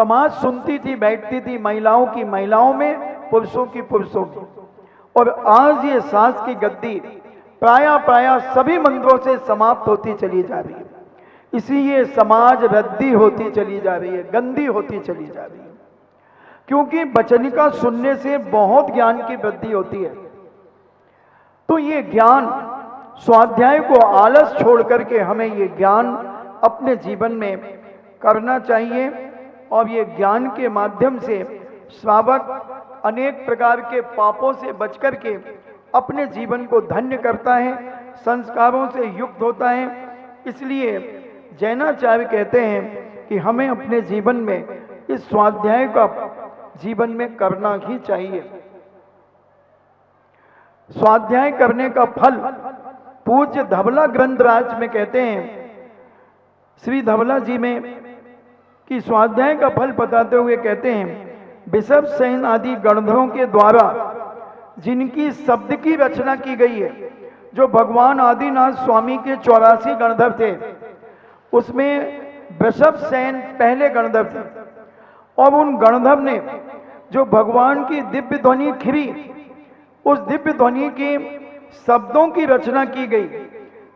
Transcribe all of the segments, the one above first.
समाज सुनती थी, बैठती थी, महिलाओं की महिलाओं में, पुरुषों की पुरुषों की। और आज ये सास की गद्दी प्राय सभी मंदिरों से समाप्त होती चली जा रही है। इसीलिए समाज वृद्धि होती चली जा रही है, गंदी होती चली जा रही है, क्योंकि वचनिका सुनने से बहुत ज्ञान की वृद्धि होती है। तो ये ज्ञान स्वाध्याय को आलस छोड़ करके हमें ये ज्ञान अपने जीवन में करना चाहिए। और ये ज्ञान के माध्यम से श्रावक अनेक प्रकार के पापों से बच करके अपने जीवन को धन्य करता है, संस्कारों से युक्त होता है। इसलिए जैनाचार्य कहते हैं कि हमें अपने जीवन में इस स्वाध्याय का जीवन में करना ही चाहिए। स्वाध्याय करने का फल पूज्य धवला ग्रंथराज में कहते हैं, श्री धवला जी में, कि स्वाध्याय का फल बताते हुए कहते हैं, बिशप सेन आदि गणधरों के द्वारा जिनकी शब्द की रचना की गई है, जो भगवान आदिनाथ स्वामी के 84 गणधर थे, उसमें बिशप सेन पहले गणधर थे। और उन गणधर ने जो भगवान की दिव्य ध्वनि खिरी, उस दिव्य ध्वनि के शब्दों की रचना की गई।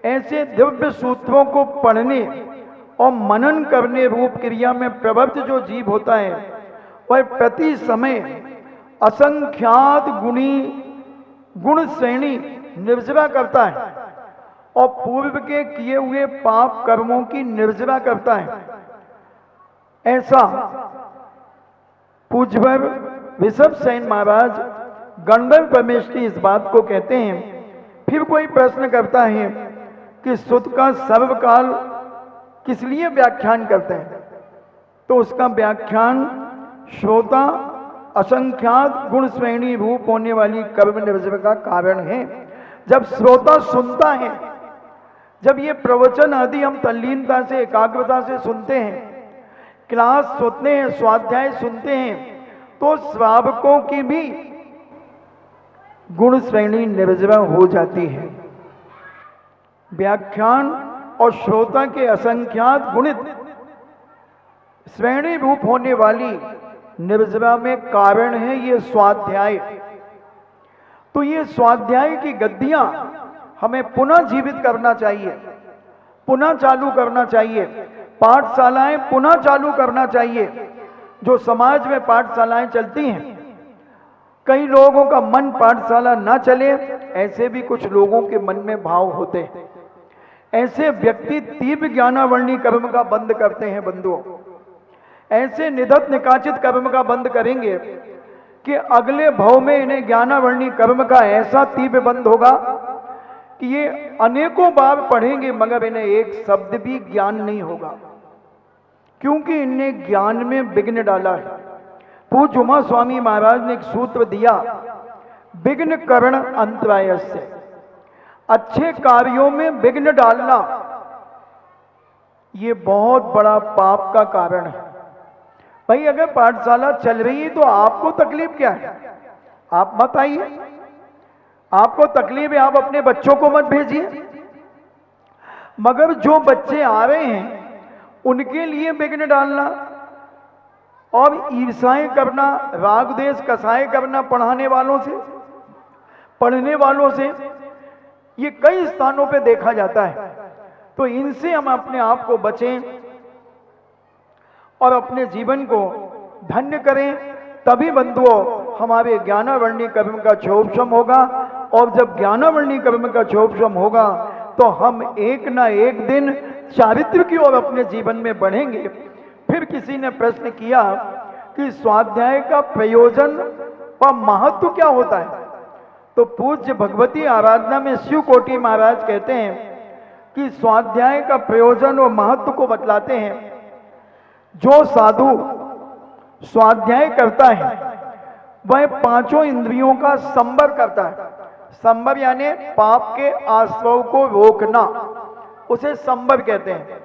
ऐसे दिव्य सूत्रों को पढ़ने और मनन करने रूप क्रिया में प्रवृत्त जो जीव होता है, वह प्रति समय असंख्यात गुण श्रेणी निर्जरा करता है और पूर्व के किए हुए पाप कर्मों की निर्जरा करता है। ऐसा पूज्यवर बिशप सेन महाराज गणधर परमेश्वरी इस बात को कहते हैं। फिर कोई प्रश्न करता है कि सुत का सर्वकाल किस लिए व्याख्यान करते हैं, तो उसका व्याख्यान श्रोता असंख्यात गुण श्रेणी रूप होने वाली कर्म निर्जर का कारण है। जब श्रोता सुनता है, जब ये प्रवचन आदि हम तल्लीनता से, एकाग्रता से सुनते हैं, क्लास सुनते हैं, स्वाध्याय सुनते हैं, तो श्रावकों की भी गुण श्रेणी निर्जरा हो जाती है। व्याख्यान और श्रोता के असंख्यात गुणित श्रेणी रूप होने वाली निर्जरा में कारण है ये स्वाध्याय। तो ये स्वाध्याय की गद्दियां हमें पुनः जीवित करना चाहिए, पुनः चालू करना चाहिए। पाठशालाएं पुनः चालू करना चाहिए। जो समाज में पाठशालाएं चलती हैं, कई लोगों का मन पाठशाला ना चले, ऐसे भी कुछ लोगों के मन में भाव होते हैं। ऐसे व्यक्ति तीव्र ज्ञानावरणी कर्म का बंद करते हैं बंधुओं। ऐसे निधत निकाचित कर्म का बंद करेंगे कि अगले भव में इन्हें ज्ञानावरणी कर्म का ऐसा तीव्र बंद होगा कि ये अनेकों बार पढ़ेंगे मगर इन्हें एक शब्द भी ज्ञान नहीं होगा, क्योंकि इनने ज्ञान में विघ्न डाला है। पूज्य उमा स्वामी महाराज ने एक सूत्र दिया, विघ्न करण अंतराय से। अच्छे कार्यों में विघ्न डालना ये बहुत बड़ा पाप का कारण है। भाई अगर पाठशाला चल रही है तो आपको तकलीफ क्या है? आप मत आइए। आपको तकलीफ है, आप अपने बच्चों को मत भेजिए। मगर जो बच्चे आ रहे हैं उनके लिए विघ्न डालना और ईर्ष्याएं करना, राग द्वेष कसाय करना पढ़ाने वालों से, पढ़ने वालों से, ये कई स्थानों पे देखा जाता है। तो इनसे हम अपने आप को बचें और अपने जीवन को धन्य करें, तभी बंधुओं हमारे ज्ञानावरणी कर्म का क्षोभशम होगा। और जब ज्ञानावरणी कर्म का क्षोभशम होगा तो हम एक ना एक दिन चारित्र की ओर अपने जीवन में बढ़ेंगे। फिर किसी ने प्रश्न किया कि स्वाध्याय का प्रयोजन व महत्व क्या होता है, तो पूज्य भगवती आराधना में शिव कोटि महाराज कहते हैं कि स्वाध्याय का प्रयोजन और महत्व को बतलाते हैं। जो साधु स्वाध्याय करता है वह पांचों इंद्रियों का संवर करता है। संवर यानी पाप के आश्रव को रोकना, उसे संवर कहते हैं।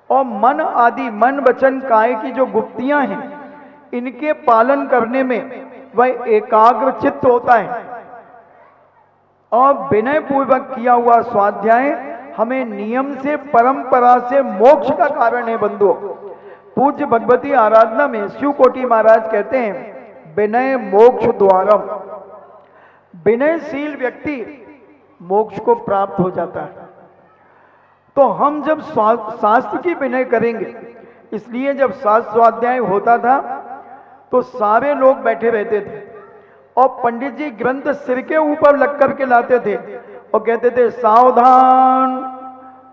और मन आदि, मन वचन काया की जो गुप्तियां हैं, इनके पालन करने में वह एकाग्र चित्त होता है। और विनय पूर्वक किया हुआ स्वाध्याय हमें नियम से, परंपरा से मोक्ष का कारण है बंधुओं। पूज्य भगवती आराधना में शिव कोटि महाराज कहते हैं विनय मोक्ष द्वारम। विनयशील व्यक्ति मोक्ष को प्राप्त हो जाता है। तो हम जब शास्त्र की विनय करेंगे, इसलिए जब शास्त्र स्वाध्याय होता था तो सारे लोग बैठे रहते थे और पंडित जी ग्रंथ सिर के ऊपर लग करके लाते थे और कहते थे सावधान,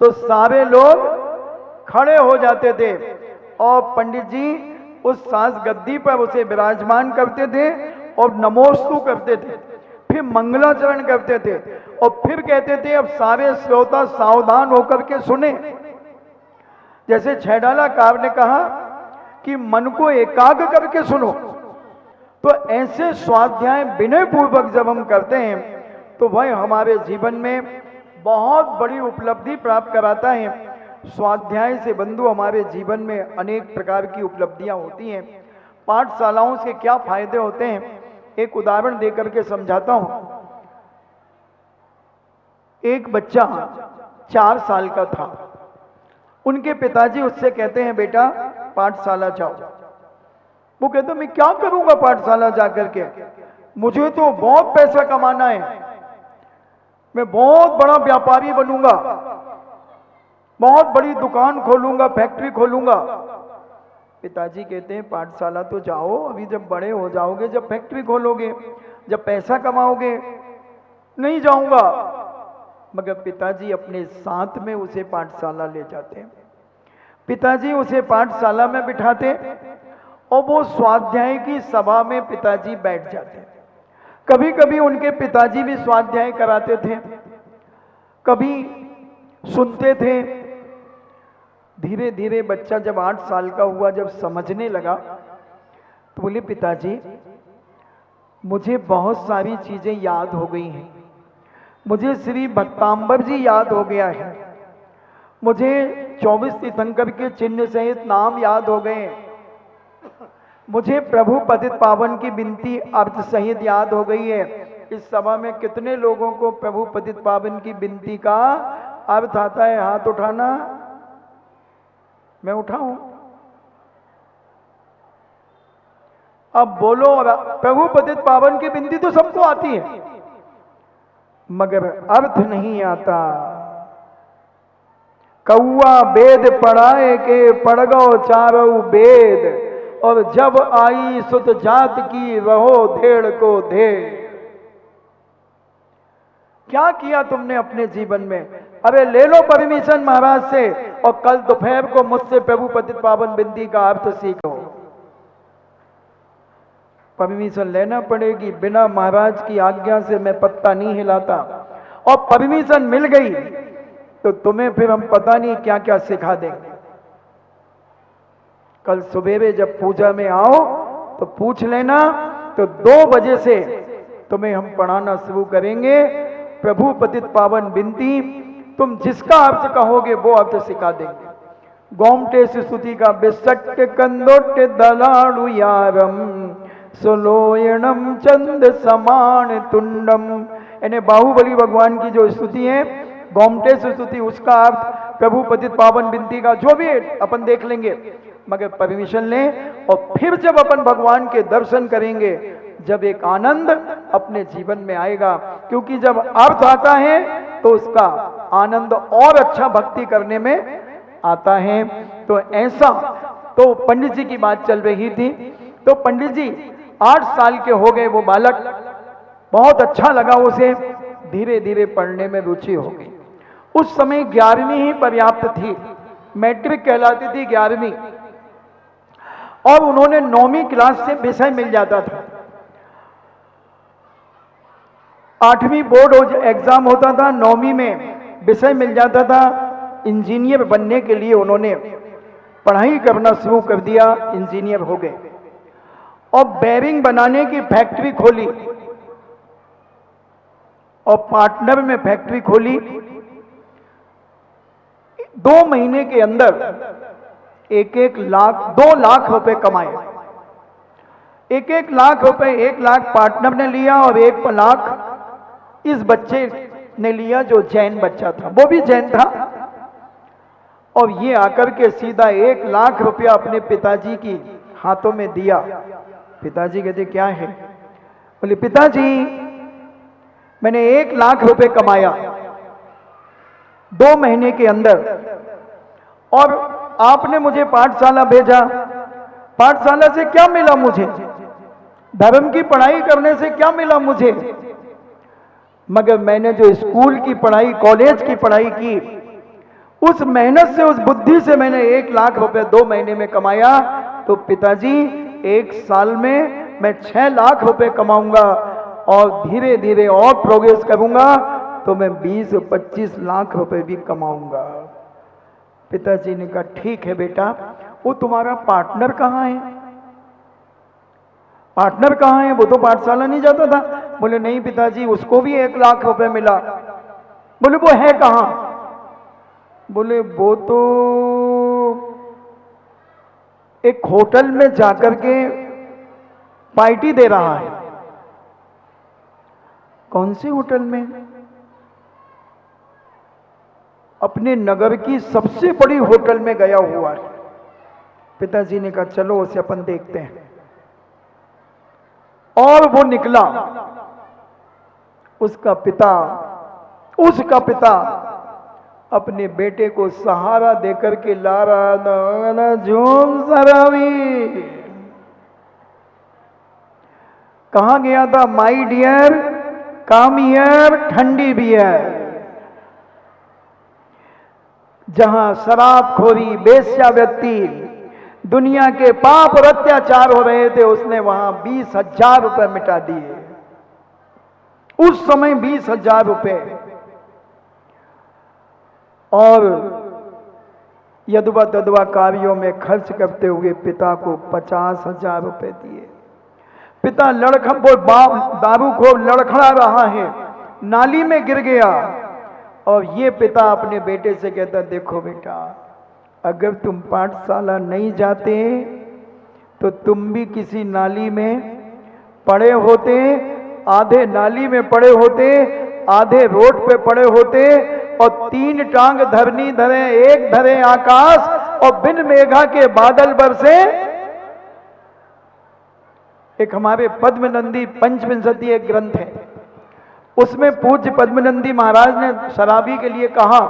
तो सारे लोग खड़े हो जाते थे और पंडित जी उस सास गद्दी पर उसे विराजमान करते थे और नमोस्तु करते थे, फिर मंगलाचरण करते थे और फिर कहते थे अब सारे श्रोता सावधान होकर के सुने। जैसे छैडालाकार ने कहा कि मन को एकाग्र करके सुनो। तो ऐसे स्वाध्याय विनय पूर्वक जब हम करते हैं तो वह हमारे जीवन में बहुत बड़ी उपलब्धि प्राप्त कराता है। स्वाध्याय से बंधु हमारे जीवन में अनेक प्रकार की उपलब्धियां होती हैं। पाठशालाओं से क्या फायदे होते हैं, एक उदाहरण देकर के समझाता हूं। एक बच्चा 4 साल का था। उनके पिताजी उससे कहते हैं बेटा पाठशाला जाओ। वो कहते मैं क्या करूंगा पाठशाला जाकर के, मुझे तो बहुत पैसा कमाना है, मैं बहुत बड़ा व्यापारी बनूंगा, बहुत बड़ी दुकान खोलूंगा, फैक्ट्री खोलूंगा। पिताजी कहते हैं पाठशाला तो जाओ, अभी जब बड़े हो जाओगे, जब फैक्ट्री खोलोगे, जब पैसा कमाओगे। नहीं जाऊंगा। मगर पिताजी अपने साथ में उसे पाठशाला ले जाते हैं। पिताजी उसे पाठशाला में बिठाते और वो स्वाध्याय की सभा में पिताजी बैठ जाते। कभी कभी उनके पिताजी भी स्वाध्याय कराते थे, कभी सुनते थे। धीरे धीरे बच्चा जब 8 साल का हुआ, जब समझने लगा, तो बोले पिताजी मुझे बहुत सारी चीजें याद हो गई हैं। मुझे श्री भक्तांबर जी याद हो गया है, मुझे 24 तीर्थंकर के चिन्ह सहित नाम याद हो गए, मुझे प्रभु पतित पावन की बिनती अर्थ सहित याद हो गई है। इस सभा में कितने लोगों को प्रभु पतित पावन की बिनती का अर्थ आता है? हाथ उठाना। मैं उठाऊं? अब बोलो। प्रभु पतित पावन की बिनती तो सबको आती है, मगर अर्थ नहीं आता। कौआ वेद पढ़ाए के पढ़ गो चारों वेद, और जब आई सुत जात की रहो धेड़ को धेड़। क्या किया तुमने अपने जीवन में? अरे ले लो परमिशन महाराज से और कल दोपहर को मुझसे प्रभु पतित पावन बिनती का अर्थ सीखो। परमिशन लेना पड़ेगी, बिना महाराज की आज्ञा से मैं पत्ता नहीं हिलाता। और परमिशन मिल गई तो तुम्हें फिर हम पता नहीं क्या क्या सिखा देंगे। कल सुबह जब पूजा में आओ तो पूछ लेना, तो 2 बजे से तुम्हें हम पढ़ाना शुरू करेंगे प्रभु पतित पावन बिनती। तुम जिसका अर्थ कहोगे वो अर्थ सिखा देंगे। गोमटे स्तुति का बिसट कंदोट दलाड़ू यारम सुलोयणम चंद समान तुंडम। यानी बाहुबली भगवान की जो स्तुति है गोमटे स्तुति, उसका अर्थ प्रभु पतित पावन बिनती का जो भी अपन देख लेंगे। मगर परमिशन लें और फिर जब अपन भगवान के दर्शन करेंगे, जब एक आनंद अपने जीवन में आएगा। क्योंकि जब अर्थ आता है तो उसका आनंद और अच्छा भक्ति करने में आता है। तो ऐसा तो पंडित जी की बात चल रही थी। तो पंडित जी 8 साल के हो गए, वो बालक, बहुत अच्छा लगा उसे, धीरे धीरे पढ़ने में रुचि हो गई। उस समय 11वीं ही पर्याप्त थी, मैट्रिक कहलाती थी 11वीं, और उन्होंने 9वीं क्लास से विषय मिल जाता था। 8वीं बोर्ड एग्जाम होता था, 9वीं में विषय मिल जाता था। इंजीनियर बनने के लिए उन्होंने पढ़ाई करना शुरू कर दिया, इंजीनियर हो गए और बेरिंग बनाने की फैक्ट्री खोली और पार्टनर में फैक्ट्री खोली। 2 महीने के अंदर 1-1 लाख 2 लाख रुपए कमाए। 1-1 लाख रुपए, 1 लाख पार्टनर ने लिया और 1 लाख इस बच्चे ने लिया जो जैन बच्चा था, वो भी जैन था। और ये आकर के सीधा 1 लाख रुपया अपने पिताजी की हाथों में दिया। पिताजी कहते क्या है? बोले पिताजी मैंने 1 लाख रुपए कमाया 2 महीने के अंदर, और आपने मुझे पाठशाला भेजा। पाठशाला से क्या मिला मुझे? धर्म की पढ़ाई करने से क्या मिला मुझे? मगर मैंने जो स्कूल की पढ़ाई, कॉलेज की पढ़ाई की, उस मेहनत से, उस बुद्धि से मैंने 1 लाख रुपए 2 महीने में कमाया। तो पिताजी 1 साल में मैं 6 लाख रुपए कमाऊंगा और धीरे धीरे और प्रोग्रेस करूंगा तो मैं 20-25 लाख रुपए भी कमाऊंगा। पिताजी ने कहा ठीक है बेटा, वो तुम्हारा पार्टनर कहाँ है? पार्टनर कहाँ है? वो तो पाठशाला नहीं जाता था। बोले नहीं पिताजी, उसको भी 1 लाख रुपए मिला। बोले वो है कहाँ? बोले वो तो एक होटल में जाकर के पार्टी दे रहा है। कौन से होटल में? अपने नगर की सबसे बड़ी होटल में गया हुआ है। पिताजी ने कहा चलो उसे अपन देखते हैं। और वो निकला। उसका पिता अपने बेटे को सहारा देकर के ला रहा था। झूम सरावी कहां गया था? माई डियर कम हियर ठंडी बियर, जहां शराबखोरी, वेश्यावृत्ति, दुनिया के पाप और अत्याचार हो रहे थे, उसने वहां 20,000 रुपए मिटा दिए। उस समय 20,000 रुपए। और यदुवा तदुवा कार्यों में खर्च करते हुए पिता को 50,000 रुपए दिए। पिता दारू को लड़खड़ा रहा है, नाली में गिर गया। और ये पिता अपने बेटे से कहता देखो बेटा, अगर तुम पाठशाला नहीं जाते तो तुम भी किसी नाली में पड़े होते, आधे नाली में पड़े होते, आधे रोड पे पड़े होते, और 3 टांग धरनी धरे, एक धरे आकाश, और बिन मेघा के बादल बरसे। एक हमारे पद्मनंदी पंचविंशति एक ग्रंथ है, उसमें पूज्य पद्मनंदी महाराज ने शराबी के लिए कहा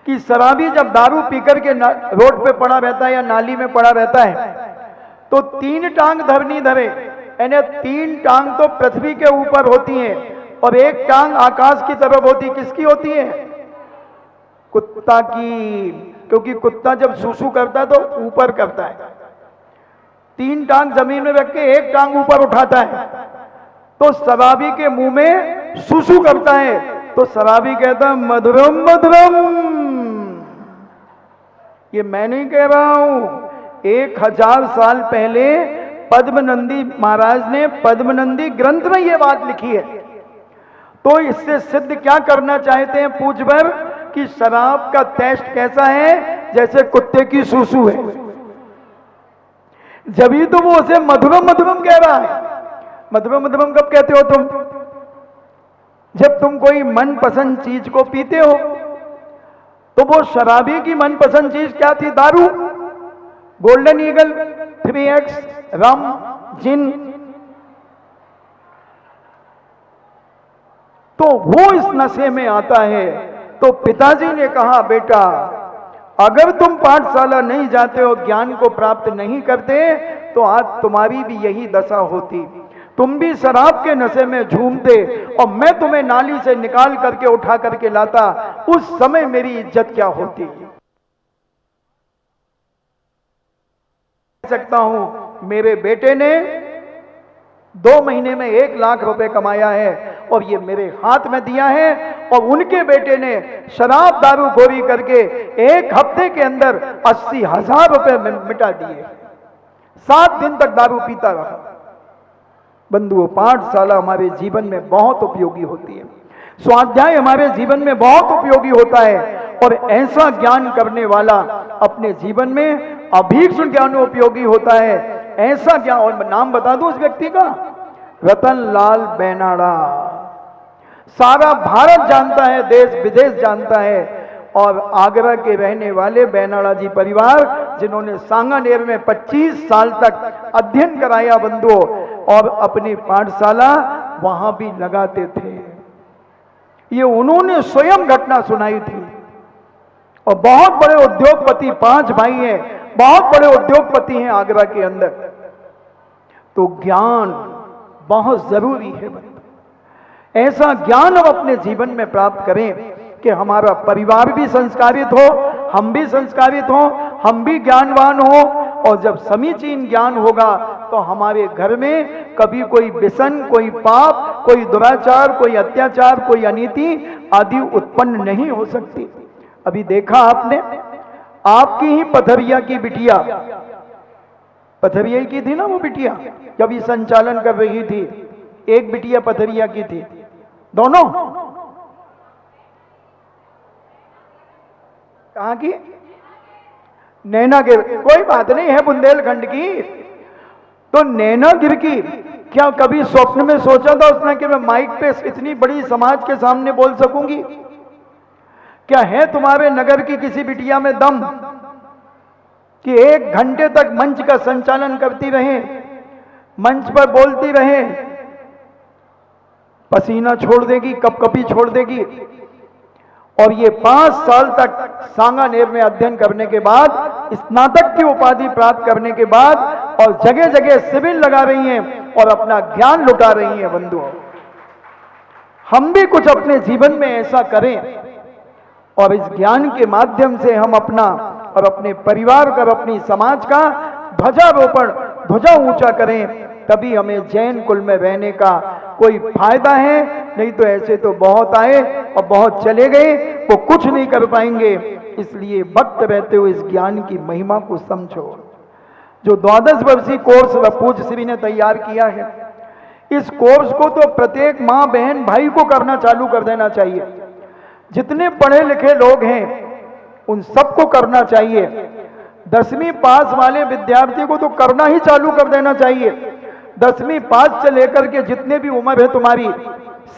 कि शराबी जब दारू पीकर के रोड पे पड़ा रहता है या नाली में पड़ा रहता है तो 3 टांग धरनी धरे, यानी 3 टांग तो पृथ्वी के ऊपर होती हैं और एक टांग आकाश की तरफ होती। किसकी होती है? कुत्ता की, क्योंकि कुत्ता जब सूसू करता है तो ऊपर करता है। 3 टांग जमीन में रख के एक टांग ऊपर उठाता है, तो शराबी के मुंह में सूसू करता है, तो शराबी कहता है मधुरम मधुरम। ये मैं नहीं कह रहा हूं, 1000 साल पहले पद्मनंदी महाराज ने पद्मनंदी ग्रंथ में यह बात लिखी है। तो इससे सिद्ध क्या करना चाहते हैं पूज्यवर कि शराब का टेस्ट कैसा है? जैसे कुत्ते की सूसू है। जभी तो वो उसे मधुरम मधुरम कह रहा है। मधुरम मधुरम कब कहते हो तुम? जब तुम कोई मनपसंद चीज को पीते हो। तो वो शराबी की मनपसंद चीज क्या थी? दारू, गोल्डन ईगल, 3X, रम, जिन। तो वो इस नशे में आता है। तो पिताजी ने कहा बेटा, अगर तुम पाठशाला नहीं जाते हो, ज्ञान को प्राप्त नहीं करते, तो आज तुम्हारी भी यही दशा होती। तुम भी शराब के नशे में झूमते और मैं तुम्हें नाली से निकाल करके उठा करके लाता, उस समय मेरी इज्जत क्या होती। सकता हूं मेरे बेटे ने 2 महीने में 1 लाख रुपए कमाया है और ये मेरे हाथ में दिया है, और उनके बेटे ने शराब दारू खोरी करके 1 हफ्ते के अंदर 80,000 रुपए मिटा दिए। 7 दिन तक दारू पीता रहा। बंधुओं, पाठशाला हमारे जीवन में बहुत उपयोगी होती है। स्वाध्याय हमारे जीवन में बहुत उपयोगी होता है, और ऐसा ज्ञान करने वाला अपने जीवन में अभीक्ष्ण ज्ञान उपयोगी होता है। ऐसा ज्ञान, और नाम बता दूं उस व्यक्ति का, रतनलाल बेनाड़ा। सारा भारत जानता है, देश विदेश जानता है। और आगरा के रहने वाले बैनाला जी परिवार, जिन्होंने सांगानेर में 25 साल तक अध्ययन कराया बंधुओं, और अपनी पाठशाला वहां भी लगाते थे। ये उन्होंने स्वयं घटना सुनाई थी। और बहुत बड़े उद्योगपति, 5 भाई हैं, बहुत बड़े उद्योगपति हैं आगरा के अंदर। तो ज्ञान बहुत जरूरी है बंधु। ऐसा ज्ञान हम अपने जीवन में प्राप्त करें कि हमारा परिवार भी संस्कारित हो, हम भी संस्कारित हो, हम भी ज्ञानवान हो। और जब समीचीन ज्ञान होगा तो हमारे घर में कभी कोई व्यसन, कोई पाप, कोई दुराचार, कोई अत्याचार, कोई अनीति आदि उत्पन्न नहीं हो सकती। अभी देखा आपने, आपकी ही पथरिया की बिटिया, पथरिया की थी ना वो बिटिया, जब ये संचालन कर रही थी, एक बिटिया पथरिया की थी, दोनों कहां की? नैना गिर, कोई बात नहीं है बुंदेलखंड की। तो नैना गिर की क्या कभी स्वप्न में सोचा था उसने कि मैं माइक पे इतनी बड़ी समाज के सामने बोल सकूंगी? क्या है तुम्हारे नगर की किसी बिटिया में दम कि 1 घंटे तक मंच का संचालन करती रहे, मंच पर बोलती रहे? पसीना छोड़ देगी, कपकपी छोड़ देगी। और ये 5 साल तक सांगानेर में अध्ययन करने के बाद, स्नातक की उपाधि प्राप्त करने के बाद, और जगह जगह शिविर लगा रही हैं और अपना ज्ञान लुटा रही हैं बंधुओं। हम भी कुछ अपने जीवन में ऐसा करें और इस ज्ञान के माध्यम से हम अपना और अपने परिवार का और अपनी समाज का ध्वजारोपण, ध्वजा ऊंचा करें, तभी हमें जैन कुल में रहने का कोई फायदा है। नहीं तो ऐसे तो बहुत आए और बहुत चले गए, वो कुछ नहीं कर पाएंगे। इसलिए वक्त रहते हुए इस ज्ञान की महिमा को समझो। जो 12 वर्षीय कोर्स पूज्य श्री ने तैयार किया है, इस कोर्स को तो प्रत्येक माँ, बहन, भाई को करना चालू कर देना चाहिए। जितने पढ़े लिखे लोग हैं उन सबको करना चाहिए। 10वीं पास वाले विद्यार्थी को तो करना ही चालू कर देना चाहिए। 10वीं पास से लेकर के जितने भी उम्र है तुम्हारी,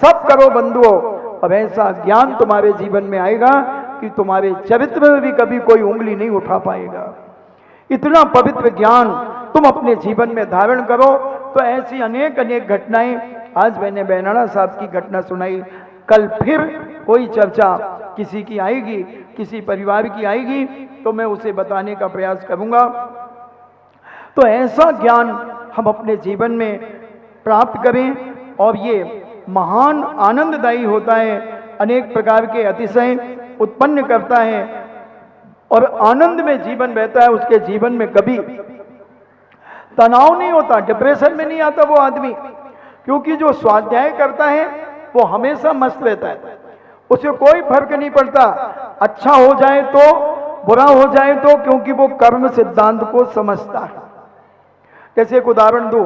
सब करो बंधुओं। अब ऐसा ज्ञान तुम्हारे जीवन में आएगा कि तुम्हारे चरित्र में भी कभी कोई उंगली नहीं उठा पाएगा। इतना पवित्र ज्ञान तुम अपने जीवन में धारण करो तो ऐसी अनेक अनेक घटनाएं, आज मैंने बैनाला साहब की घटना सुनाई, कल फिर कोई चर्चा किसी की आएगी, किसी परिवार की आएगी तो मैं उसे बताने का प्रयास करूंगा। तो ऐसा ज्ञान हम अपने जीवन में प्राप्त करें और ये महान आनंददायी होता है, अनेक प्रकार के अतिशय उत्पन्न करता है और आनंद में जीवन रहता है। उसके जीवन में कभी तनाव नहीं होता, डिप्रेशन में नहीं आता वो आदमी, क्योंकि जो स्वाध्याय करता है वो हमेशा मस्त रहता है, उसे कोई फर्क नहीं पड़ता, अच्छा हो जाए तो बुरा हो जाए तो, क्योंकि वो कर्म सिद्धांत को समझता है। जैसे एक उदाहरण दूं,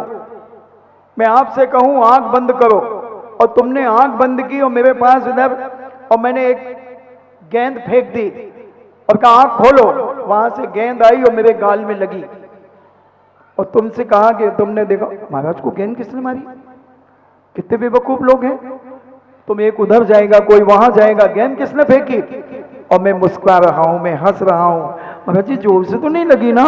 मैं आपसे कहूं आंख बंद करो और तुमने आंख बंद की और मेरे पास इधर, और मैंने एक गेंद फेंक दी और कहा आंख खोलो, वहां से गेंद आई और मेरे गाल में लगी और तुमसे कहा कि तुमने देखा महाराज को गेंद किसने मारी? कितने बेवकूफ लोग हैं। तुम एक उधर जाएगा, कोई वहां जाएगा, गेंद किसने फेंकी? और मैं मुस्कुरा रहा हूं, मैं हंस रहा हूं, महाराज जी जोर से तो नहीं लगी ना?